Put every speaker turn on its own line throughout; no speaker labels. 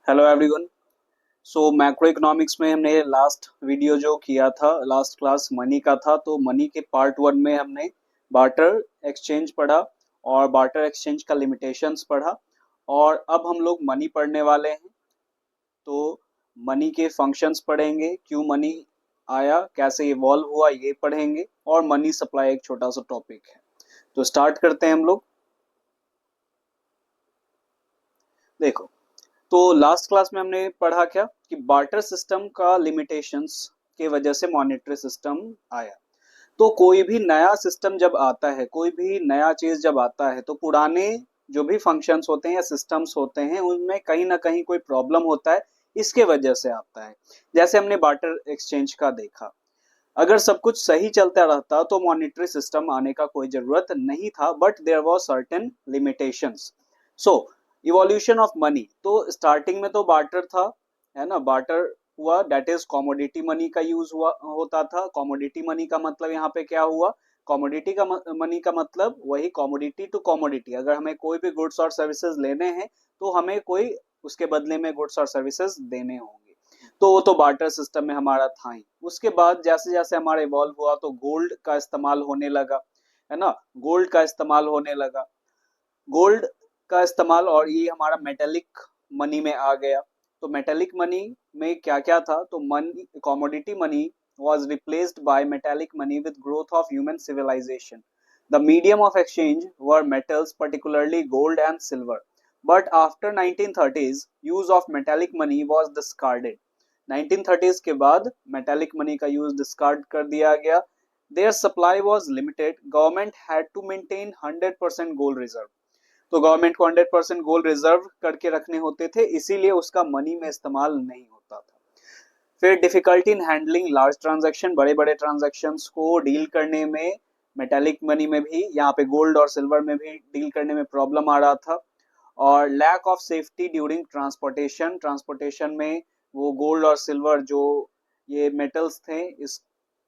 Hello everyone. So macroeconomics में हमने last video जो किया था, लास्ट क्लास मनी का था। तो मनी के पार्ट वन में हमने बार्टर एक्सचेंज पढ़ा और बार्टर एक्सचेंज का लिमिटेशंस पढ़ा। और अब हम लोग मनी पढ़ने वाले हैं। तो मनी के फंक्शंस पढ़ेंगे, क्यों मनी आया, कैसे इवॉल्व हुआ, ये पढ़ेंगे। और मनी सप्लाई एक छोटा सा टॉपिक है। तो स्टार्ट करते हैं हम लोग। देखो, तो लास्ट क्लास में हमने पढ़ा क्या कि बार्टर सिस्टम का लिमिटेशंस के वजह से मॉनेटरी सिस्टम आया। तो कोई भी नया सिस्टम जब आता है, कोई भी नया चीज जब आता है, तो पुराने जो भी फंक्शंस होते हैं या सिस्टम्स होते हैं उनमें कहीं ना कहीं कोई प्रॉब्लम होता है, इसके वजह से आता है। जैसे हमने बार्टर एक्सचेंज का देखा, अगर सब कुछ सही चलता रहता तो मॉनेटरी सिस्टम आने का कोई जरूरत नहीं था, but there was certain limitations. So evolution of money, तो स्टार्टिंग में तो बार्टर था, है ना, बार्टर हुआ, दैट इज कमोडिटी मनी का यूज हुआ होता था। कमोडिटी मनी का मतलब यहाँ पे क्या हुआ, कमोडिटी का मनी का मतलब वही कमोडिटी टू कमोडिटी। अगर हमें कोई भी गुड्स और सर्विसेज लेने हैं तो हमें कोई उसके बदले में गुड्स और सर्विसेज देने होंगे। तो वो तो बार्टर सिस्टम में हमारा था ही। उसके बाद जैसे जैसे हमारा इवॉल्व हुआ तो गोल्ड का इस्तेमाल होने लगा, है ना, गोल्ड का इस्तेमाल होने लगा, गोल्ड का इस्तेमाल, और ये हमारा मेटेलिक मनी में आ गया। तो मेटेलिक मनी में क्या क्या था, तो money, commodity money was replaced by metallic money with growth of human civilization. The medium of exchange were metals, particularly gold and silver. But after 1930s, use of metallic money was discarded. 1930s के बाद metallic money का use discard कर दिया गया. Their supply was limited. Government had to maintain 100% gold reserve. तो government को 100% gold reserve करके रखने होते थे, इसीलिए उसका मनी में इस्तेमाल नहीं होता था। फिर difficulty in handling large transaction, बड़े बड़े ट्रांजैक्शन को डील करने में मेटेलिक मनी में भी, यहाँ पे गोल्ड और सिल्वर में भी डील करने में प्रॉब्लम आ रहा था। और lack of safety during transportation, transportation में वो गोल्ड और सिल्वर जो ये मेटल्स थे, इस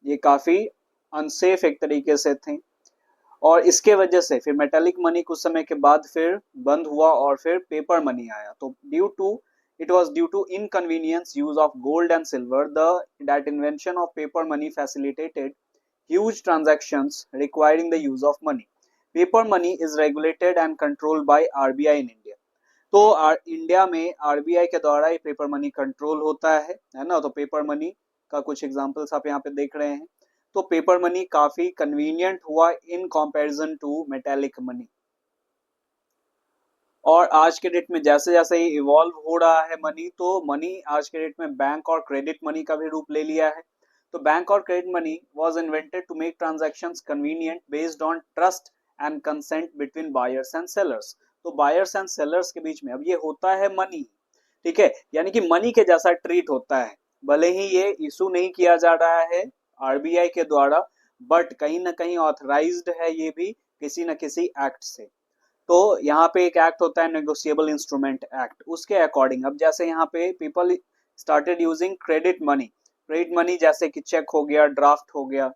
ये काफी अनसेफ एक तरीके से थे। और इसके वजह से फिर मेटेलिक मनी कुछ समय के बाद फिर बंद हुआ और फिर पेपर मनी आया। तो due to, it was due to inconvenience use of gold and silver, that invention of paper money facilitated huge transactions requiring the use of money. Paper money is regulated and controlled by RBI in India. तो India में RBI के द्वारा ही paper money control होता है ना। तो paper money का कुछ एग्जांपल्स आप यहाँ पे देख रहे हैं। तो पेपर मनी काफी कन्वीनियंट हुआ in comparison to metallic money. और आज के डेट में जैसे जैसे ये इवॉल्व हो रहा है मनी, तो मनी आज के डेट में बैंक और क्रेडिट मनी का भी रूप ले लिया है। तो बैंक और credit money was invented to make transactions convenient based on trust and consent between buyers and sellers. तो बायर्स एंड सेलर्स के बीच में अब ये होता है मनी, ठीक है, यानी कि मनी के जैसा ट्रीट होता है। भले ही ये इशू नहीं किया जा रहा है आरबीआई के द्वारा, बट कहीं ना कहीं ऑथराइज्ड है ये भी किसी न किसी एक्ट से। तो यहाँ पे एक एक्ट होता है नेगोशिएबल इंस्ट्रूमेंट एक्ट, उसके अकॉर्डिंग अब जैसे यहाँ पे people started using credit money, credit money जैसे कि चेक हो गया, ड्राफ्ट हो गया,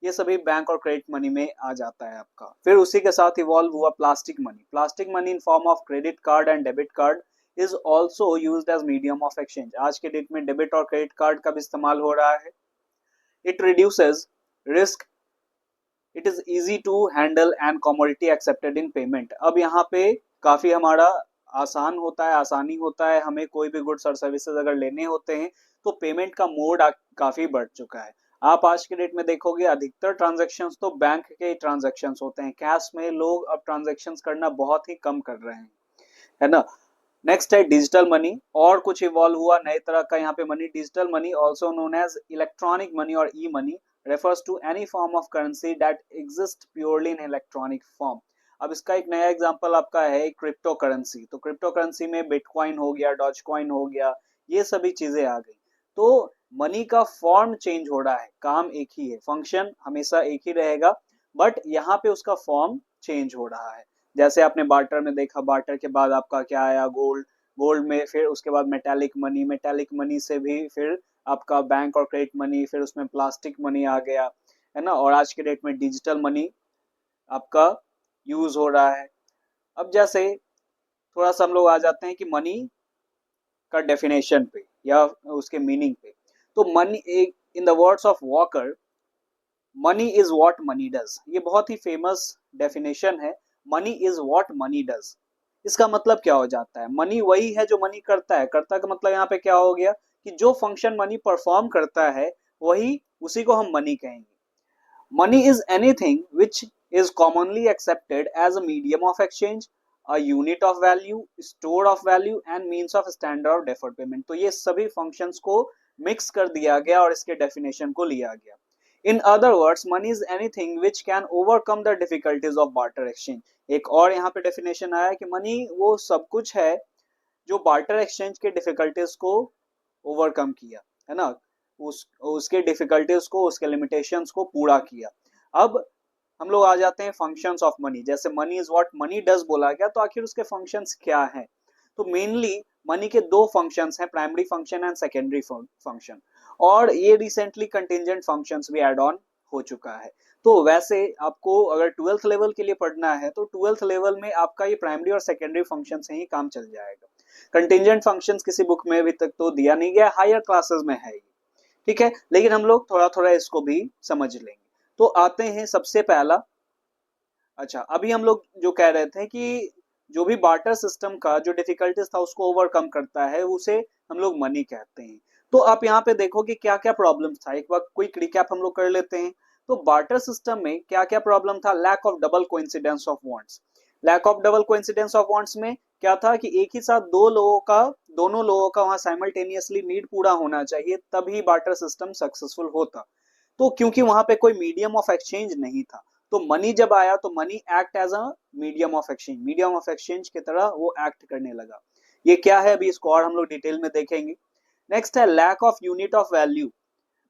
ये सभी बैंक और क्रेडिट मनी में आ जाता है आपका। फिर उसी के साथ इवॉल्व हुआ plastic money. Plastic money in form of credit card and debit card is also used as medium of exchange. आज के डेट में डेबिट और क्रेडिट कार्ड का भी इस्तेमाल हो रहा है। It reduces risk, it is easy to handle and commodity accepted in payment. अब यहाँ पे काफी हमारा आसान होता है, आसानी होता है, हमें कोई भी गुड्स और सर्विसेज अगर लेने होते हैं तो पेमेंट का मोड काफी बढ़ चुका है। आप आज के डेट में देखोगे अधिकतर ट्रांजेक्शन्स तो बैंक के ट्रांजेक्शन्स होते हैं, कैश में लोग अब ट्रांजेक्शन्स करना बहुत ही कम कर रहे हैं, है ना। नेक्स्ट है डिजिटल मनी, और कुछ इवॉल्व हुआ नए तरह का यहाँ पे money. Digital money also known as electronic money और e money refers to any form of currency that exists purely in electronic form. अब इसका एक नया एग्जांपल आपका है क्रिप्टो करेंसी। तो क्रिप्टो करेंसी में बिटकॉइन हो गया, डॉज कॉइन हो गया, ये सभी चीजें आ गई। तो मनी का फॉर्म चेंज हो रहा है, काम एक ही है, फंक्शन हमेशा एक ही रहेगा, बट यहाँ पे उसका फॉर्म चेंज हो रहा है। जैसे आपने बार्टर में देखा, बार्टर के बाद आपका क्या आया, गोल्ड, गोल्ड में फिर उसके बाद मेटालिक मनी, मेटालिक मनी से भी फिर आपका बैंक और क्रेडिट मनी, फिर उसमें प्लास्टिक मनी आ गया, है ना। और आज के डेट में डिजिटल मनी आपका यूज हो रहा है। अब जैसे थोड़ा सा हम लोग आ जाते हैं कि मनी का डेफिनेशन पे या उसके मीनिंग पे। तो money, in the words of walker, money is what money does, ये बहुत ही फेमस डेफिनेशन है। Money is what money does, इसका मतलब क्या हो जाता है, मनी वही है जो मनी करता है। करता का मतलब यहाँ पे क्या हो गया कि जो फंक्शन मनी परफॉर्म करता है वही, उसी को हम मनी कहेंगे। Money is anything which is commonly accepted as a medium of exchange, a unit of value, store of value and means of standard of deferred payment। तो ये सभी functions को mix कर दिया गया और इसके definition को लिया गया। In other words, money is anything which can overcome the difficulties of barter exchange। एक और यहाँ पे definition आया कि money वो सब कुछ है जो barter exchange के difficulties को ओवरकम किया, है ना, उसके डिफिकल्टीज को, उसके लिमिटेशंस को पूरा किया। अब हम लोग आ जाते हैं फंक्शंस ऑफ मनी। जैसे money is what money does बोला गया, तो आखिर उसके फंक्शंस क्या हैं? तो मेनली मनी के दो फंक्शंस हैं, primary function and secondary function, और ये रिसेंटली कंटिंजेंट फंक्शंस भी एड ऑन हो चुका है। तो वैसे आपको अगर ट्वेल्थ लेवल के लिए पढ़ना है तो ट्वेल्थ लेवल में आपका ये प्राइमरी और सेकेंडरी फंक्शन से ही काम चल जाएगा। कंटिंजेंट फंक्शंस किसी बुक में अभी तक तो दिया नहीं गया, हायर क्लासेस में है ये, ठीक है, लेकिन हम लोग थोड़ा थोड़ा इसको भी समझ लेंगे। तो आते हैं सबसे पहला, अच्छा अभी हम लोग जो कह रहे थे कि जो भी बार्टर सिस्टम का जो डिफिकल्टीज था उसको ओवरकम करता है, उसे हम लोग मनी कहते हैं। तो आप यहाँ पे देखो कि क्या क्या प्रॉब्लम था, एक बार क्विक रिकैप हम लोग कर लेते हैं। तो बार्टर सिस्टम में क्या क्या प्रॉब्लम था? Lack of double coincidence of wants. Lack of double coincidence of wants में क्या था कि एक ही साथ दोनों लोगों का वहां साइमल्टेनियसली नीड पूरा होना चाहिए, तभी बार्टर सिस्टम सक्सेसफुल होता। तो क्योंकि वहां पे कोई मीडियम ऑफ एक्सचेंज नहीं था, तो मनी जब आया तो money act as a medium of exchange की तरह वो एक्ट करने लगा। ये क्या है अभी इसको और हम लोग डिटेल में देखेंगे। नेक्स्ट है lack of unit of value.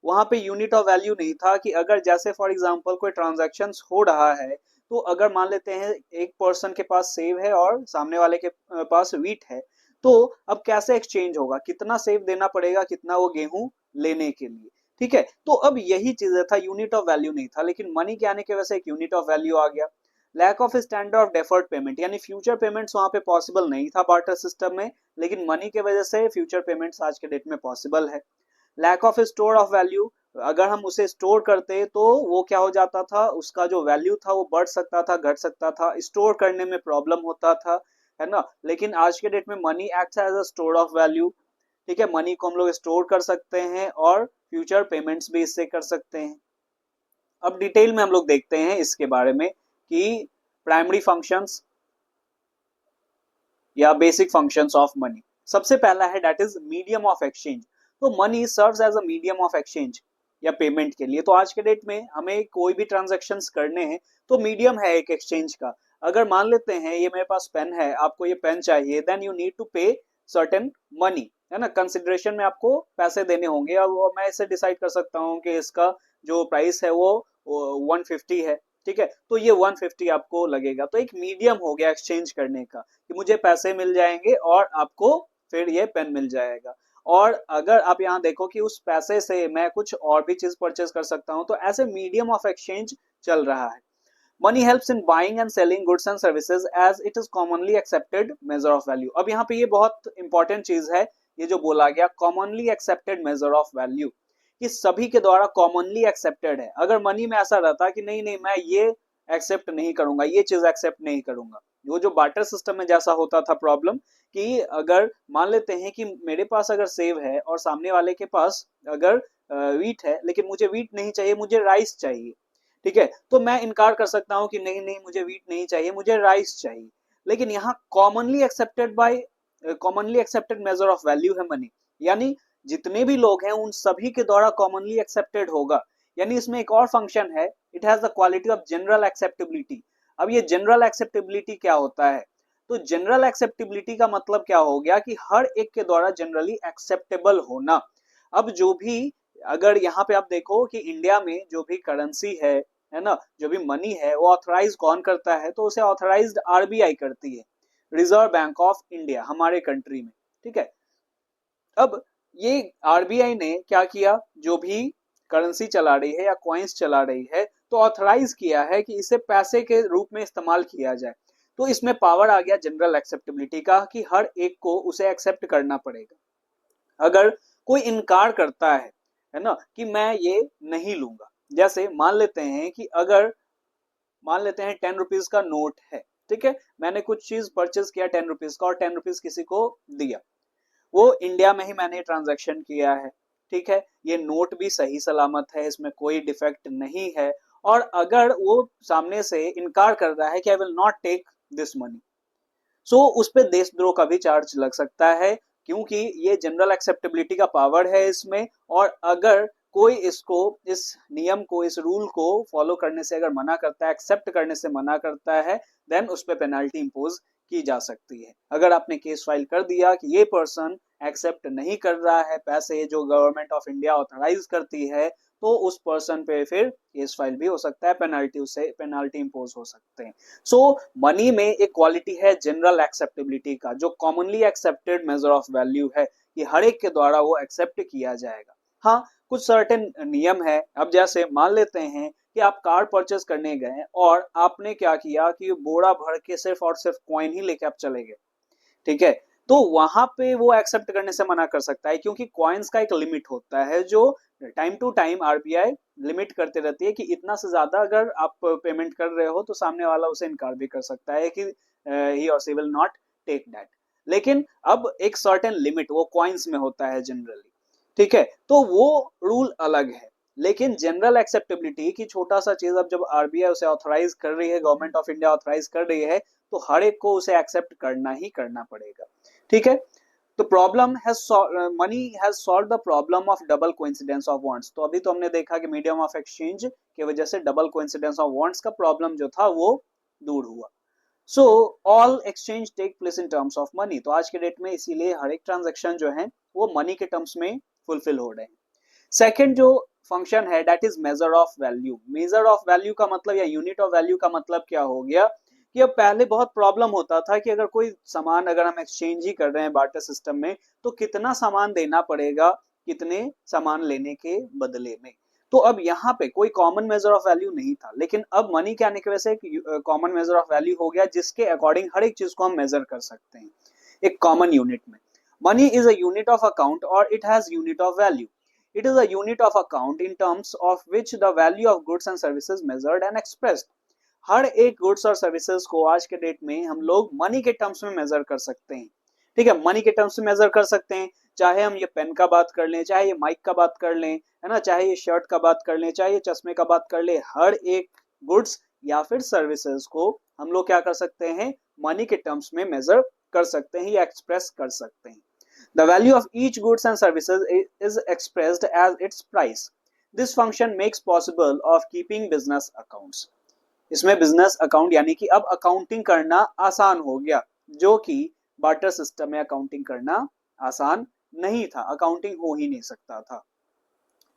वहां पे यूनिट ऑफ वैल्यू नहीं था कि अगर जैसे फॉर एग्जांपल कोई ट्रांजैक्शन हो रहा है, तो अगर मान लेते हैं एक पर्सन के पास सेव है और सामने वाले के पास वीट है, तो अब कैसे एक्सचेंज होगा, कितना सेव देना पड़ेगा, कितना वो गेहूं लेने के लिए, ठीक है। तो अब यही चीजें था, यूनिट ऑफ वैल्यू नहीं था, लेकिन मनी के आने की वजह से एक यूनिट ऑफ वैल्यू आ गया। Lack of standard of deferred payment, यानी फ्यूचर पेमेंट्स वहां पे पॉसिबल नहीं था बार्टर सिस्टम में, लेकिन मनी के वजह से फ्यूचर पेमेंट्स आज के डेट में पॉसिबल है। Lack of store of value, अगर हम उसे स्टोर करते तो वो क्या हो जाता था, उसका जो वैल्यू था वो बढ़ सकता था, घट सकता था, स्टोर करने में प्रॉब्लम होता था, है ना। लेकिन आज के डेट में money acts as a store of value, ठीक है, मनी को हम लोग स्टोर कर सकते हैं और फ्यूचर पेमेंट्स भी इससे कर सकते हैं। अब डिटेल में हम लोग देखते हैं इसके बारे में कि प्राइमरी फंक्शंस या बेसिक फंक्शंस ऑफ मनी। सबसे पहला है that is medium of exchange. तो money serves as a medium of exchange या पेमेंट के लिए। तो आज के डेट में हमें कोई भी ट्रांजेक्शन करने हैं तो मीडियम है एक एक्सचेंज का। अगर मान लेते हैं ये मेरे पास पेन है, आपको ये पेन चाहिए, देन यू नीड टू पे सर्टेन मनी, है ना, कंसिडरेशन में आपको पैसे देने होंगे। और मैं इसे डिसाइड कर सकता हूँ कि इसका जो प्राइस है वो 150 है, ठीक है, तो ये 150 आपको लगेगा। तो एक मीडियम हो गया एक्सचेंज करने का कि मुझे पैसे मिल जाएंगे और आपको फिर ये पेन मिल जाएगा। और अगर आप यहाँ देखो कि उस पैसे से मैं कुछ और भी चीज परचेज कर सकता हूँ, तो ऐसे मीडियम ऑफ एक्सचेंज चल रहा है। Money helps in buying and selling goods and services as it is commonly accepted measure of value. अब यहाँ पे ये बहुत इंपॉर्टेंट चीज है, ये जो बोला गया commonly accepted measure of value, कि सभी के द्वारा कॉमनली एक्सेप्टेड है। अगर मनी में ऐसा रहता कि नहीं नहीं मैं ये एक्सेप्ट नहीं करूंगा, ये चीज एक्सेप्ट नहीं करूंगा, वो जो बार्टर सिस्टम में जैसा होता था प्रॉब्लम, कि अगर मान लेते हैं कि मेरे पास अगर सेव है और सामने वाले के पास अगर वीट है, लेकिन मुझे वीट नहीं चाहिए, मुझे राइस चाहिए, ठीक है, तो मैं इनकार कर सकता हूँ कि नहीं नहीं मुझे वीट नहीं चाहिए, मुझे राइस चाहिए। लेकिन यहाँ commonly accepted measure of value है मनी, यानी जितने भी लोग हैं उन सभी के द्वारा कॉमनली एक्सेप्टेड होगा। यानी इसमें एक और फंक्शन है, it has the quality of general acceptability. अब ये जनरल एक्सेप्टेबिलिटी क्या होता है? तो जनरल एक्सेप्टेबिलिटी का मतलब क्या हो गया कि हर एक के द्वारा जनरली एक्सेप्टेबल होना। अब जो भी, अगर यहाँ पे आप देखो कि इंडिया में जो भी करेंसी है ना, जो भी मनी है वो ऑथराइज कौन करता है? तो उसे ऑथराइज्ड आरबीआई करती है, रिजर्व बैंक ऑफ इंडिया, हमारे कंट्री में, ठीक है। अब ये आरबीआई ने क्या किया, जो भी करेंसी चला रही है या कॉइन्स चला रही है, तो ऑथराइज किया है कि इसे पैसे के रूप में इस्तेमाल किया जाए। तो इसमें पावर आ गया जनरल एक्सेप्टेबिलिटी का कि हर एक को उसे एक्सेप्ट करना पड़ेगा। अगर कोई इनकार करता है ना, कि मैं ये नहीं लूंगा, जैसे मान लेते हैं 10 रुपीज का नोट है, ठीक है, मैंने कुछ चीज परचेज किया 10 रुपीज का और 10 रुपीज किसी को दिया, वो इंडिया में ही मैंने ट्रांजैक्शन किया है, ठीक है, ये नोट भी सही सलामत है, इसमें कोई डिफेक्ट नहीं है, और अगर वो सामने से इनकार कर रहा है कि I will not take this money, so उस पे देशद्रोह का भी चार्ज लग सकता है, क्योंकि ये जनरल एक्सेप्टेबिलिटी का पावर है इसमें, और अगर कोई इस नियम को, इस रूल को फॉलो करने से अगर मना करता है, एक्सेप्ट करने से मना करता है, देन उस पर पेनाल्टी इंपोज की जा सकती है। अगर आपने केस फाइल कर दिया कि ये पर्सन एक्सेप्ट नहीं कर रहा है पैसे जो गवर्नमेंट ऑफ इंडिया ऑथराइज करती है, तो उस पर्सन पे फिर केस फाइल भी हो सकता है, पेनाल्टी इंपोज हो सकते हैं। सो मनी में एक क्वालिटी है जनरल एक्सेप्टेबिलिटी का, जो commonly accepted measure of value है, कि हर एक के द्वारा वो एक्सेप्ट किया जाएगा। हाँ, कुछ सर्टेन नियम है। अब जैसे मान लेते हैं कि आप कार परचेस करने गए और आपने क्या किया कि बोरा भर के सिर्फ और सिर्फ कॉइन ही लेके आप चले गए, ठीक है, तो वहां पे वो एक्सेप्ट करने से मना कर सकता है, क्योंकि कॉइन्स का एक लिमिट होता है जो time to time RBI limit करते रहती है, कि इतना से ज्यादा अगर आप पेमेंट कर रहे हो तो सामने वाला उसे इनकार भी कर सकता है कि ही और सी विल नॉट टेक दैट। लेकिन अब एक सर्टेन लिमिट वो कॉइन्स में होता है जनरली, ठीक है, तो वो रूल अलग है। लेकिन जनरल एक्सेप्टेबिलिटी की छोटा सा चीज, अब जब आरबीआई उसे ऑथराइज कर रही है, गवर्नमेंट ऑफ इंडिया ऑथराइज कर रही है, तो हर एक को उसे एक्सेप्ट करना ही करना पड़ेगा, ठीक है। तो problem has money has solve the problem of double coincidence of wants. तो अभी तो हमने देखा कि मीडियम ऑफ एक्सचेंज की वजह से डबल कोइंसिडेंस ऑफ वांट्स का प्रॉब्लम जो था वो दूर हुआ। So all exchange take place in terms of money. तो आज के डेट में इसीलिए हर एक ट्रांजेक्शन जो है वो मनी के टर्म्स में फुलफिल हो रहे हैं। सेकेंड जो फंक्शन है that is major of value. Major of value का मतलब या यूनिट ऑफ वैल्यू का मतलब क्या हो गया, कि अब पहले बहुत प्रॉब्लम होता था कि अगर कोई सामान अगर हम एक्सचेंज ही कर रहे हैं बार्टर सिस्टम में, तो कितना सामान देना पड़ेगा कितने सामान लेने के बदले में। तो अब यहाँ पे कोई कॉमन मेजर ऑफ वैल्यू नहीं था, लेकिन अब मनी के आने की वजह से एक कॉमन मेजर ऑफ वैल्यू हो गया, जिसके अकॉर्डिंग हर एक चीज को हम मेजर कर सकते हैं एक कॉमन यूनिट में। Money is a unit of account और it has unit of value. It is a unit of account in terms of which the value of goods and services measured and expressed। हर एक goods और services को आज के date में हम लोग money के टर्म्स में मेजर कर सकते हैं, ठीक है, मनी के टर्म्स में मेजर कर सकते हैं। चाहे हम ये पेन का बात कर लें, चाहे ये माइक का बात कर लें, है ना, चाहे ये शर्ट का बात कर लें, चाहे ये चश्मे का बात कर लें, हर एक गुड्स या फिर सर्विसेज को हम लोग क्या कर सकते हैं, मनी के टर्म्स में मेजर कर सकते हैं या एक्सप्रेस कर सकते हैं। The value of each goods and services is expressed as its price. This function makes possible of keeping business accounts। इसमें बिजनेस अकाउंट यानी कि अब अकाउंटिंग करना आसान हो गया, जो कि बार्टर सिस्टम में अकाउंटिंग करना आसान नहीं था, अकाउंटिंग हो ही नहीं सकता था।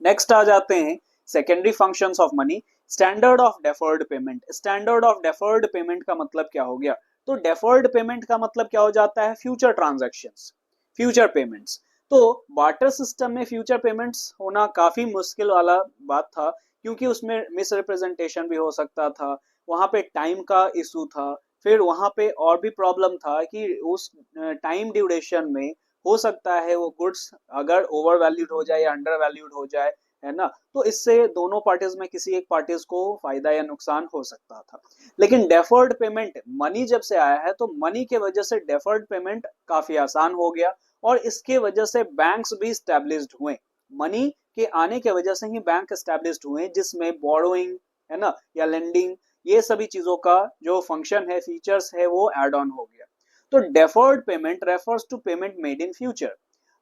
नेक्स्ट आ जाते हैं secondary functions of money. Standard of deferred payment. Standard of deferred payment का मतलब क्या हो गया, तो डेफर्ड पेमेंट का मतलब क्या हो जाता है, फ्यूचर ट्रांजैक्शंस, फ्यूचर पेमेंट्स। तो बार्टर सिस्टम में फ्यूचर पेमेंट्स होना काफी मुश्किल वाला बात था, क्योंकि उसमें मिस रिप्रेजेंटेशन भी हो सकता था, वहां पे टाइम का इशू था, फिर वहां पे और भी प्रॉब्लम था कि उस टाइम ड्यूरेशन में हो सकता है वो गुड्स अगर ओवर वैल्यूड हो जाए या अंडर वैल्यूड हो जाए, है ना, तो इससे दोनों पार्टीज में किसी एक पार्टीज को फायदा या नुकसान हो सकता था। लेकिन डेफर्ड पेमेंट मनी जब से आया है, तो मनी के वजह से डेफर्ड पेमेंट काफी आसान हो गया, और इसके वजह से बैंक्स भी स्टैब्लिश्ड हुए। मनी के आने के वजह से ही बैंक स्टैब्लिश्ड हुए, जिसमें बोरोइंग, है ना, या लेंडिंग, ये सभी चीजों का जो फंक्शन है, फीचर्स है, वो एड ऑन हो गया। तो deferred payment refers to payment made in future.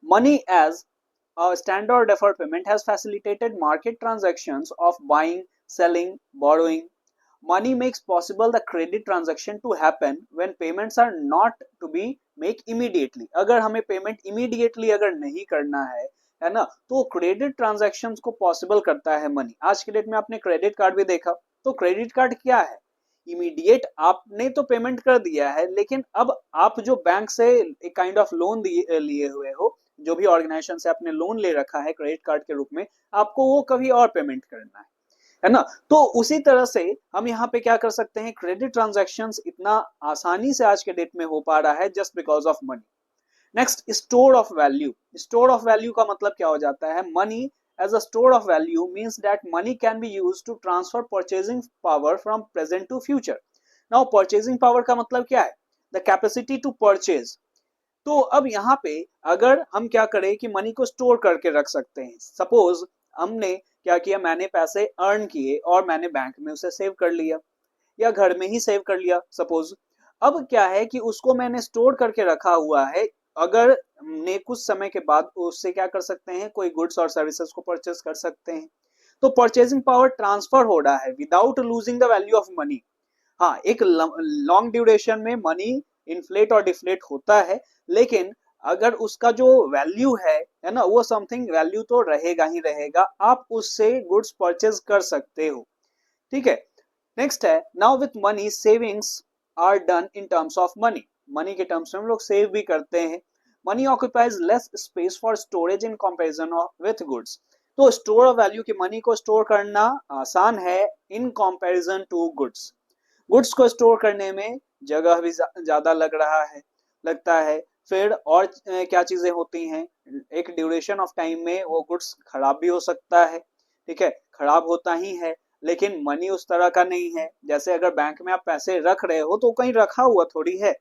Money as a standard deferred payment has facilitated market transactions of buying, selling, borrowing. Money makes possible the credit transaction to happen when payments are not to be make immediately। अगर हमें payment immediately अगर नहीं करना है ना, तो credit transactions को possible करता है मनी। आज के डेट में आपने क्रेडिट कार्ड भी देखा, तो क्रेडिट कार्ड क्या है, इमीडिएट आपने तो पेमेंट कर दिया है, लेकिन अब आप जो बैंक से एक काइंड ऑफ लोन लिए हुए हो, जो भी ऑर्गेनाइजेशन से आपने लोन ले रखा है क्रेडिट कार्ड के रूप में, आपको वो कभी और पेमेंट करना है ना। तो उसी तरह से हम यहाँ पे क्या कर सकते हैं, क्रेडिट ट्रांजैक्शंस इतना आसानी से आज के डेट में हो पा रहा है just because of money. Next, store of value. Store of value का मतलब क्या हो जाता है? Money as a store of value means that money can be use to transfer purchasing power from present to future. Now purchasing power का मतलब क्या है? The capacity to purchase. तो अब यहाँ पे अगर हम क्या करें कि मनी को स्टोर करके रख सकते हैं। सपोज हमने क्या किया, मैंने पैसे अर्न किए और मैंने बैंक में उसे सेव कर लिया या घर में ही सेव कर लिया सपोज। अब क्या है कि उसको मैंने स्टोर करके रखा हुआ है। अगर हमने कुछ समय के बाद उससे क्या कर सकते हैं, कोई गुड्स और सर्विसेज को परचेज कर सकते हैं। तो परचेजिंग पावर ट्रांसफर हो रहा है without losing the value of money. हाँ, एक लॉन्ग ड्यूरेशन में मनी इन्फ्लेट और डिफ्लेट होता है, लेकिन अगर उसका जो वैल्यू है ना, वो समथिंग वैल्यू तो रहेगा ही रहेगा। आप उससे गुड्स परचेज कर सकते हो। ठीक है। नेक्स्ट है, now with money savings are done in terms of money. Money के टर्म्स में हम लोग सेव भी करते हैं। Money occupies less space for storage in comparison with goods. तो स्टोर ऑफ वैल्यू की मनी को स्टोर करना आसान है in comparison to goods. Goods को स्टोर करने में जगह भी ज्यादा लगता है। फिर और क्या चीजें होती हैं, एक ड्यूरेशन ऑफ टाइम में वो गुड्स खराब भी हो सकता है। ठीक है, खराब होता ही है। लेकिन मनी उस तरह का नहीं है। जैसे अगर बैंक में आप पैसे रख रहे हो तो कहीं रखा हुआ थोड़ी है,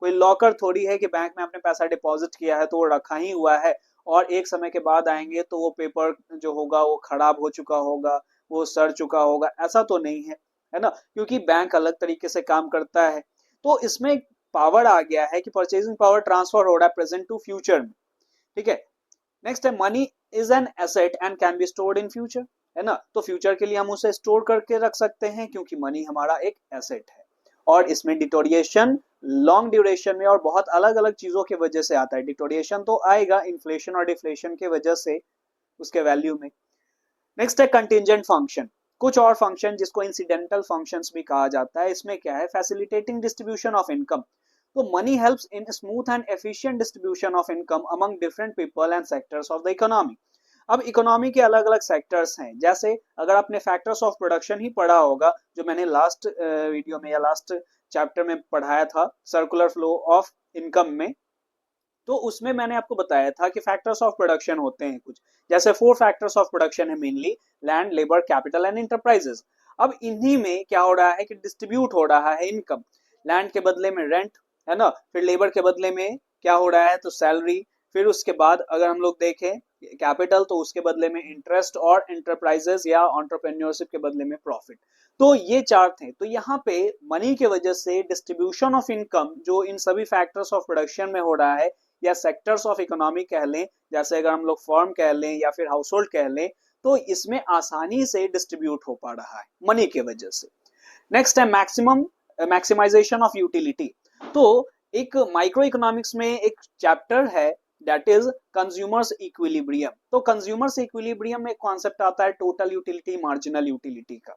कोई लॉकर थोड़ी है कि बैंक में आपने पैसा डिपॉजिट किया है तो वो रखा ही हुआ है और एक समय के बाद आएंगे तो वो पेपर जो होगा वो खराब हो चुका होगा, वो सड़ चुका होगा। ऐसा तो नहीं है ना, क्योंकि बैंक अलग तरीके से काम करता है। तो इसमें पावर आ गया है कि परचेजिंग पावर ट्रांसफर हो रहा है प्रेजेंट टू फ्यूचर में। ठीक है। नेक्स्ट है, money is an asset and can be stored in future. है ना, तो फ्यूचर के लिए हम उसे स्टोर करके रख सकते हैं क्योंकि मनी हमारा एक एसेट है। और इसमें डिटोरिएशन लॉन्ग ड्यूरेशन में और बहुत अलग अलग चीजों की वजह से आता है। डिटोरिएशन तो आएगा इन्फ्लेशन और डिफ्लेशन की वजह से उसके वैल्यू में। नेक्स्ट है कंटिजेंट फंक्शन। कुछ और फंक्शन जिसको इंसिडेंटल फंक्शंस भी कहा जाता है। इसमें क्या है, फैसिलिटेटिंग डिस्ट्रीब्यूशन ऑफ इनकम। तो money helps in smooth and efficient distribution of income among different people and sectors of the economy. अब इकोनॉमी के अलग अलग सेक्टर्स हैं। जैसे अगर आपने फैक्टर्स ऑफ प्रोडक्शन ही पढ़ा होगा, जो मैंने लास्ट वीडियो में या लास्ट चैप्टर में पढ़ाया था, सर्कुलर फ्लो ऑफ इनकम में, तो उसमें मैंने आपको बताया था कि फैक्टर्स ऑफ प्रोडक्शन होते हैं कुछ। जैसे 4 फैक्टर्स ऑफ प्रोडक्शन है mainly, land, labour, capital and enterprises. अब इन्हीं में क्या हो रहा है कि डिस्ट्रीब्यूट हो रहा है इनकम। लैंड के बदले में रेंट, है ना, फिर लेबर के बदले में क्या हो रहा है, तो सैलरी। फिर उसके बाद अगर हम लोग देखें कैपिटल, तो उसके बदले में इंटरेस्ट, और इंटरप्राइजेस या एंटरप्रेन्योरशिप के बदले में प्रॉफिट। तो ये 4 थे। तो यहाँ पे मनी के वजह से डिस्ट्रीब्यूशन ऑफ इनकम जो इन सभी फैक्टर्स ऑफ प्रोडक्शन में हो रहा है, या सेक्टर्स ऑफ इकोनॉमी कह लें, जैसे अगर हम लोग फर्म कह लें या फिर हाउस होल्ड कह लें, तो इसमें आसानी से डिस्ट्रीब्यूट हो पा रहा है मनी के वजह से। नेक्स्ट है मैक्सिमाइजेशन ऑफ यूटिलिटी। तो एक माइक्रो इकोनॉमिक्स में एक चैप्टर है दैट इज कंज्यूमर्स इक्विलिब्रियम। तो कंज्यूमर्स इक्विलिब्रियम में कॉन्सेप्ट आता है टोटल यूटिलिटी, मार्जिनल यूटिलिटी का।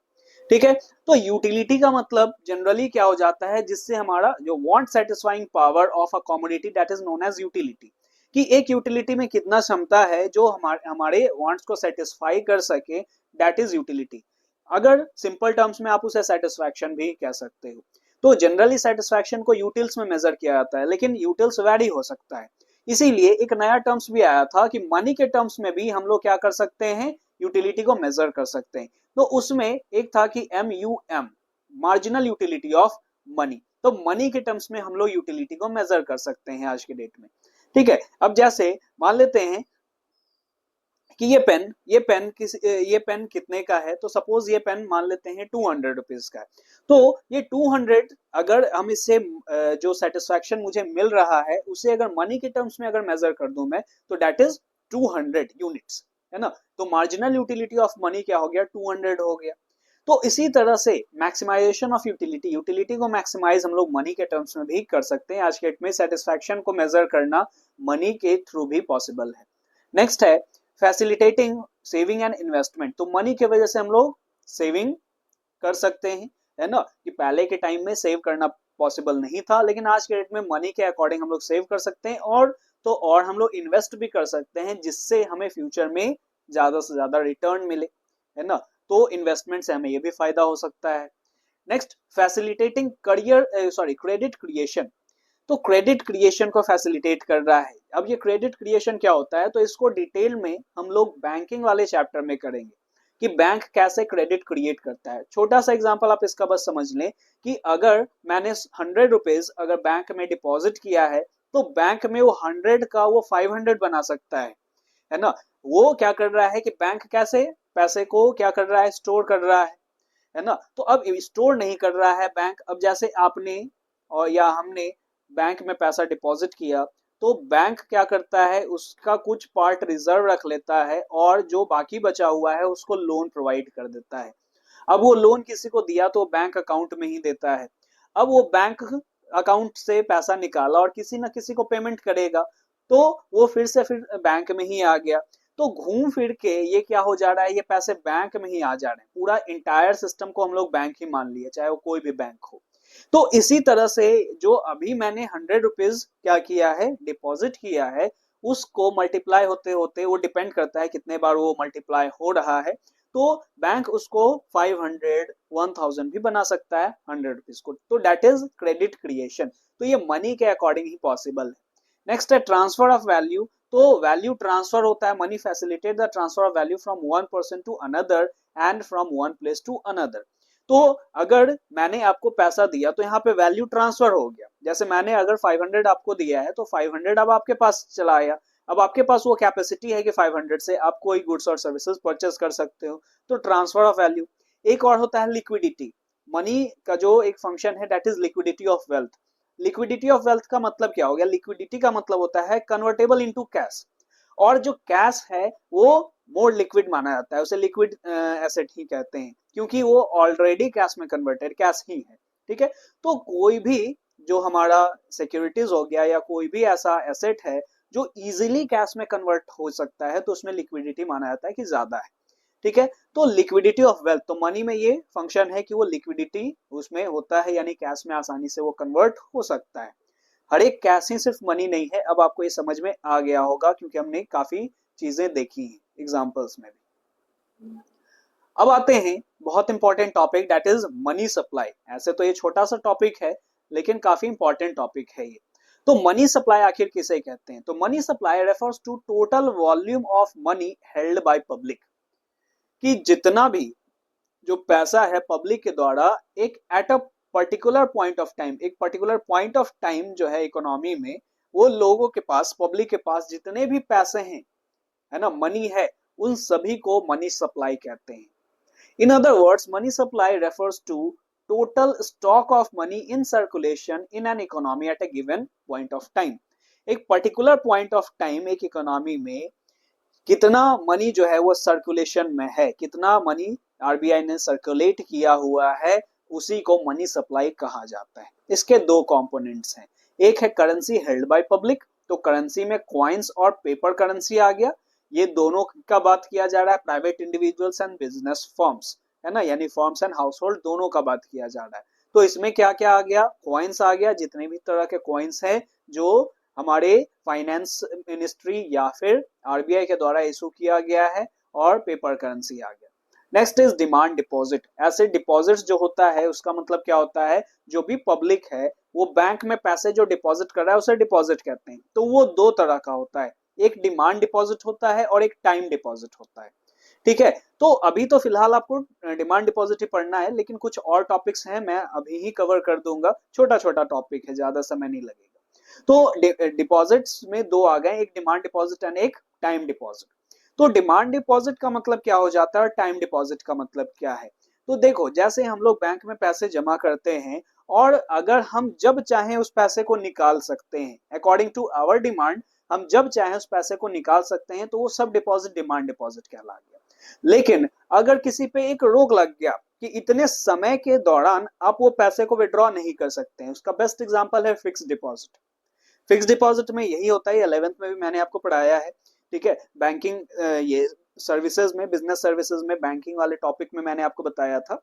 ठीक है। तो यूटिलिटी का मतलब जनरली क्या हो जाता है, जिससे हमारा जो want satisfying power of a commodity that is known as utility, कि एक यूटिलिटी में कितना क्षमता है जो हमारे वांट्स को सेटिस्फाई कर सके, दैट इज यूटिलिटी। अगर सिंपल टर्म्स में आप उसे सेटिस्फैक्शन भी कह सकते हो। तो जनरली सेटिस्फैक्शन को यूटिल्स में मेजर किया जाता है, लेकिन यूटिल्स वैरी हो सकता है। इसीलिए एक नया टर्म्स भी आया था कि मनी के टर्म्स में भी हम लोग क्या कर सकते हैं, यूटिलिटी को मेजर कर सकते हैं। तो उसमें एक था कि MUM, marginal utility of money. तो मनी के टर्म्स में हम लोग यूटिलिटी को मेजर कर सकते हैं आज के डेट में। ठीक है। अब जैसे मान लेते हैं कि ये पेन कितने का है, तो सपोज ये पेन मान लेते हैं 200 रुपीज का है। तो ये 200, अगर हम इससे जो सेटिस्फैक्शन मुझे मिल रहा है उसे अगर मनी के टर्म्स में अगर मेजर कर दूं मैं, तो दैट इज 200 यूनिट्स, है ना। तो मार्जिनल यूटिलिटी ऑफ मनी क्या हो गया, 200 हो गया। तो इसी तरह से मैक्सिमाइजेशन ऑफ यूटिलिटी, यूटिलिटी को मैक्सिमाइज हम लोग मनी के टर्म्स में भी कर सकते हैं। आज के डेट में सेटिस्फैक्शन को मेजर करना मनी के थ्रू भी पॉसिबल है। नेक्स्ट है फैसिलिटेटिंग सेविंग एंड इन्वेस्टमेंट। तो मनी की वजह से हम लोग सेविंग कर सकते हैं, है ना, कि पहले के टाइम में सेव करना पॉसिबल नहीं था, लेकिन आज के डेट में मनी के अकॉर्डिंग हम लोग सेव कर सकते हैं, और हम लोग इन्वेस्ट भी कर सकते हैं जिससे हमें फ्यूचर में ज्यादा से ज्यादा रिटर्न मिले, है ना। तो इन्वेस्टमेंट से हमें ये भी फायदा हो सकता है। Next, facilitating credit creation. तो क्रेडिट क्रिएशन को फैसिलिटेट कर रहा है। अब ये क्रेडिट क्रिएशन क्या होता है, तो इसको डिटेल में हम लोग बैंकिंग वाले चैप्टर में करेंगे कि बैंक कैसे क्रेडिट क्रिएट करता है। छोटा सा एग्जांपल आप इसका बस समझ लें कि अगर मैंने 100 रुपीज अगर बैंक में डिपॉजिट किया है, तो बैंक में वो 100 का वो 500 बना सकता है ना। वो क्या कर रहा है कि बैंक कैसे पैसे को क्या कर रहा है, स्टोर कर रहा है ना। तो अब स्टोर नहीं कर रहा है बैंक, अब जैसे आपने और या हमने बैंक में पैसा डिपॉजिट किया, तो बैंक क्या करता है, उसका कुछ पार्ट रिजर्व रख लेता है और जो बाकी बचा हुआ है उसको लोन प्रोवाइड कर देता है। अब वो लोन किसी को दिया तो बैंक अकाउंट में ही देता है। अब वो बैंक अकाउंट से पैसा निकाला और किसी ना किसी को पेमेंट करेगा, तो वो फिर से फिर बैंक में ही आ गया। तो घूम फिर के ये क्या हो जा रहा है, ये पैसे बैंक में ही आ जा रहे हैं। पूरा इंटायर सिस्टम को हम लोग बैंक ही मान लिए, चाहे वो कोई भी बैंक हो। तो इसी तरह से जो अभी मैंने 100 रुपीज क्या किया है, डिपॉजिट किया है, उसको मल्टीप्लाई होते होते वो डिपेंड करता है कितने बार वो मल्टीप्लाई हो रहा है, तो बैंक उसको 500 1000 भी बना सकता है 100 रुपीज को। तो डेट इज क्रेडिट क्रिएशन। तो ये मनी के अकॉर्डिंग ही पॉसिबल है। नेक्स्ट है ट्रांसफर ऑफ वैल्यू। तो वैल्यू ट्रांसफर होता है, money facilitate the transfer of value from one person to another and from one place to another. तो अगर मैंने आपको पैसा दिया तो यहाँ पे वैल्यू ट्रांसफर हो गया। जैसे मैंने अगर 500 आपको दिया है, तो 500 अब आपके पास चला आया। अब आपके पास वो कैपेसिटी है कि 500 से आप कोई गुड्स और सर्विसेज परचेस कर सकते हो, तो ट्रांसफर ऑफ वैल्यू। एक और होता है लिक्विडिटी। मनी का जो एक फंक्शन है, that is liquidity of wealth. Liquidity of wealth का मतलब क्या हो गया, लिक्विडिटी का मतलब होता है कन्वर्टेबल इनटू कैश। और जो कैश है वो मोर लिक्विड माना जाता है, उसे लिक्विड एसेट ही कहते हैं, क्योंकि वो ऑलरेडी कैश में कन्वर्टेड कैश ही है। ठीक है, तो कोई भी जो हमारा सिक्योरिटीज हो गया या कोई भी ऐसा एसेट है जो इजीली कैश में कन्वर्ट हो सकता है, तो उसमें लिक्विडिटी माना जाता है कि ज्यादा है। ठीक है, तो लिक्विडिटी ऑफ वेल्थ, तो मनी में ये फंक्शन है कि वो लिक्विडिटी उसमें होता है, यानी कैश में आसानी से वो कन्वर्ट हो सकता है। हर एक कैश ही सिर्फ मनी नहीं है। अब आपको ये समझ में आ गया होगा क्योंकि हमने काफी चीजें देखी हैं एग्जांपल्स में भी। अब आते हैं बहुत important topic, that is money supply. ऐसे तो ये छोटा सा टॉपिक है, लेकिन काफी इंपॉर्टेंट टॉपिक है ये। तो मनी सप्लाई आखिर किसे कहते हैं, तो money supply refers to total volume of money held by public. कि जितना भी जो पैसा है पब्लिक के द्वारा एक at a particular point of time, एक पर्टिकुलर पॉइंट ऑफ टाइम जो है इकोनॉमी में, वो लोगों के पास, पब्लिक के पास जितने भी पैसे हैं, है ना, मनी है, उन सभी को मनी सप्लाई कहते हैं। In other words, money supply refers to total stock of money in circulation in an economy at a given point of time. एक पर्टिकुलर पॉइंट ऑफ टाइम एक इकोनॉमी में कितना मनी जो है वो सर्कुलेशन में है, कितना मनी आरबीआई ने सर्कुलेट किया हुआ है, उसी को मनी सप्लाई कहा जाता है। इसके दो कंपोनेंट्स हैं, एक है करेंसी हेल्ड बाय पब्लिक, तो करेंसी में कॉइन्स और पेपर करेंसी आ गया, ये दोनों का बात किया जा रहा है, private individuals and business firms, है ना, यानी फर्म्स एंड हाउस होल्ड दोनों का बात किया जा रहा है। तो इसमें क्या क्या आ गया, कॉइन्स आ गया, जितने भी तरह के कॉइन्स हैं जो हमारे फाइनेंस मिनिस्ट्री या फिर आरबीआई के द्वारा इशू किया गया है, और पेपर करेंसी आ गया। Next is demand deposit. ऐसे डिपॉजिट जो होता है उसका मतलब क्या होता है, जो भी पब्लिक है वो बैंक में पैसे जो डिपॉजिट कर रहा है उसे डिपॉजिट कहते हैं। तो वो दो तरह का होता है, एक डिमांड डिपॉजिट होता है और एक टाइम डिपॉजिट होता है। ठीक है, तो अभी तो फिलहाल आपको डिमांड डिपॉजिट ही पढ़ना है, लेकिन कुछ और टॉपिक्स हैं मैं अभी ही कवर कर दूंगा, छोटा छोटा टॉपिक है, ज्यादा समय नहीं लगेगा। तो डिपॉजिट्स में दो आ गए, एक डिमांड डिपॉजिट एंड एक टाइम डिपॉजिट। तो डिमांड डिपॉजिट का मतलब क्या हो जाता है और टाइम डिपॉजिट का मतलब क्या है। तो देखो, जैसे हम लोग बैंक में पैसे जमा करते हैं और अगर हम जब चाहें उस पैसे को निकाल सकते हैं, अकॉर्डिंग टू आवर डिमांड हम जब चाहें उस पैसे को निकाल सकते हैं, तो वो सब डिपॉजिट डिमांड डिपॉजिट कहला गया। लेकिन अगर किसी पे एक रोक लग गया कि इतने समय के दौरान आप वो पैसे को विड्रॉ नहीं कर सकते हैं, उसका बेस्ट एग्जांपल है फिक्स्ड डिपॉजिट। फिक्स डिपॉजिट में यही होता है, 11th में भी मैंने आपको पढ़ाया है। ठीक है, बैंकिंग ये सर्विसेज में, बिजनेस सर्विसेज में बैंकिंग वाले टॉपिक में मैंने आपको बताया था।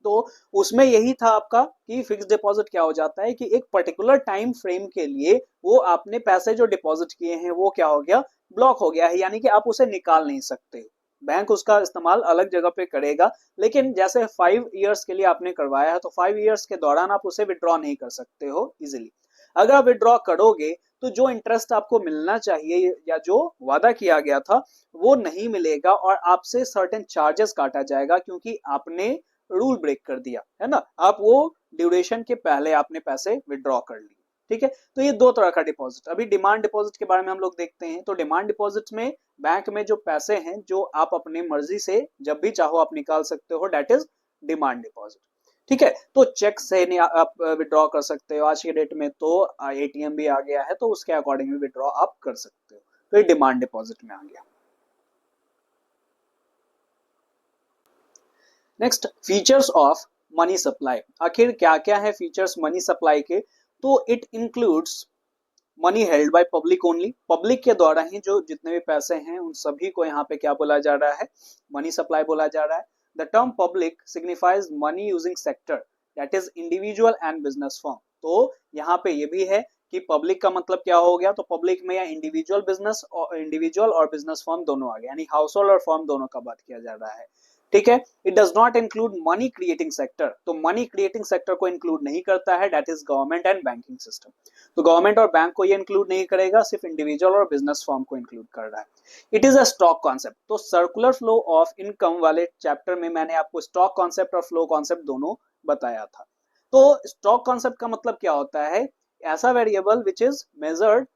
तो उसमें यही था आपका कि फिक्स डिपॉजिट क्या हो जाता है कि एक पर्टिकुलर टाइम फ्रेम के लिए वो आपने पैसे जो डिपॉजिट किए हैं वो क्या हो गया, ब्लॉक हो गया है, यानी कि आप उसे निकाल नहीं सकते। बैंक उसका इस्तेमाल अलग जगह पे करेगा, लेकिन जैसे 5 इयर्स के लिए आपने करवाया है, तो 5 इयर्स के दौरान आप उसे विड्रॉ नहीं कर सकते हो इजिली। अगर आप विड्रॉ करोगे तो जो इंटरेस्ट आपको मिलना चाहिए या जो वादा किया गया था वो नहीं मिलेगा और आपसे सर्टेन चार्जेस काटा जाएगा, क्योंकि आपने रूल ब्रेक कर दिया है ना, आप वो ड्यूरेशन के पहले आपने पैसे विड्रॉ कर लिए। ठीक है, तो ये दो तरह का डिपॉजिट। अभी डिमांड डिपॉजिट के बारे में हम लोग देखते हैं। तो डिमांड डिपॉजिट में बैंक में जो पैसे हैं जो आप अपनी मर्जी से जब भी चाहो आप निकाल सकते हो, डेट इज डिमांड डिपॉजिट। ठीक है, तो चेक से नहीं आप विड्रॉ कर सकते हो। आज के डेट में तो एटीएम भी आ गया है, तो उसके अकॉर्डिंग भी विड्रॉ आप कर सकते हो। तो ये डिमांड डिपॉजिट में आ गया। Next, features of money supply. आखिर क्या क्या है फीचर्स मनी सप्लाई के? तो it includes money held by public only. Public के द्वारा ही जो जितने भी पैसे हैं उन सभी को यहाँ पे क्या बोला जा रहा है? मनी सप्लाई बोला जा रहा है। The term public signifies money using sector, that is individual and business firm. तो यहाँ पे ये भी है कि पब्लिक का मतलब क्या हो गया? तो पब्लिक में या इंडिविजुअल और बिजनेस फर्म दोनों आ गए, यानी हाउस होल्ड और फर्म दोनों का बात किया जा रहा है। ठीक है, it does not include money creating sector. तो मनी क्रिएटिंग सेक्टर को इंक्लूड नहीं करता है, that is government and banking system. तो गवर्नमेंट और बैंक को ये इंक्लूड नहीं करेगा, सिर्फ इंडिविजुअल और बिजनेस फर्म को इंक्लूड कर रहा है। It is a stock concept. तो सर्कुलर फ्लो ऑफ इनकम वाले चैप्टर में मैंने आपको स्टॉक कॉन्सेप्ट और फ्लो कॉन्सेप्ट दोनों बताया था। तो स्टॉक कॉन्सेप्ट का मतलब क्या होता है? ऐसा variable which is measured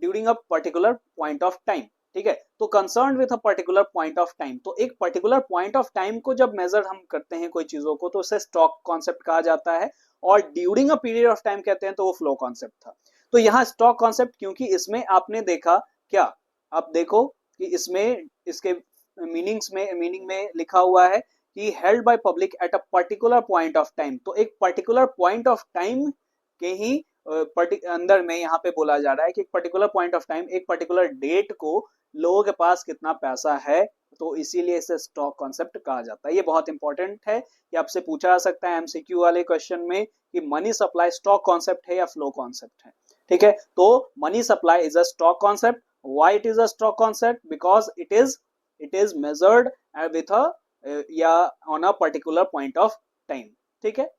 during a particular point of time. ठीक है, तो concern with a particular point of time. तो एक पर्टिकुलर पॉइंट ऑफ टाइम को जब मेजर हम करते हैं कोई चीजों को, तो उसे स्टॉक कॉन्सेप्ट कहा जाता है। और during a period of time कहते हैं तो वो फ्लो कॉन्सेप्ट था। तो यहाँ स्टॉक कॉन्सेप्ट, क्योंकि इसमें आपने देखा क्या, आप देखो कि इसमें इसके मीनिंग में लिखा हुआ है कि held by public at a particular point of time. तो एक पर्टिकुलर पॉइंट ऑफ टाइम के ही अंदर में यहाँ पे बोला जा रहा है कि एक पर्टिकुलर पॉइंट ऑफ टाइम, एक पर्टिकुलर डेट को लोगों के पास कितना पैसा है, तो इसीलिए इसे स्टॉक कॉन्सेप्ट कहा जाता है। ये बहुत इंपॉर्टेंट है, ये आपसे पूछा जा सकता है एमसीक्यू वाले क्वेश्चन में कि मनी सप्लाई स्टॉक कॉन्सेप्ट है या फ्लो कॉन्सेप्ट है। ठीक है, तो money supply is a stock concept. Why it is a stock concept? Because it is measured with a या on a particular point of time. ठीक है,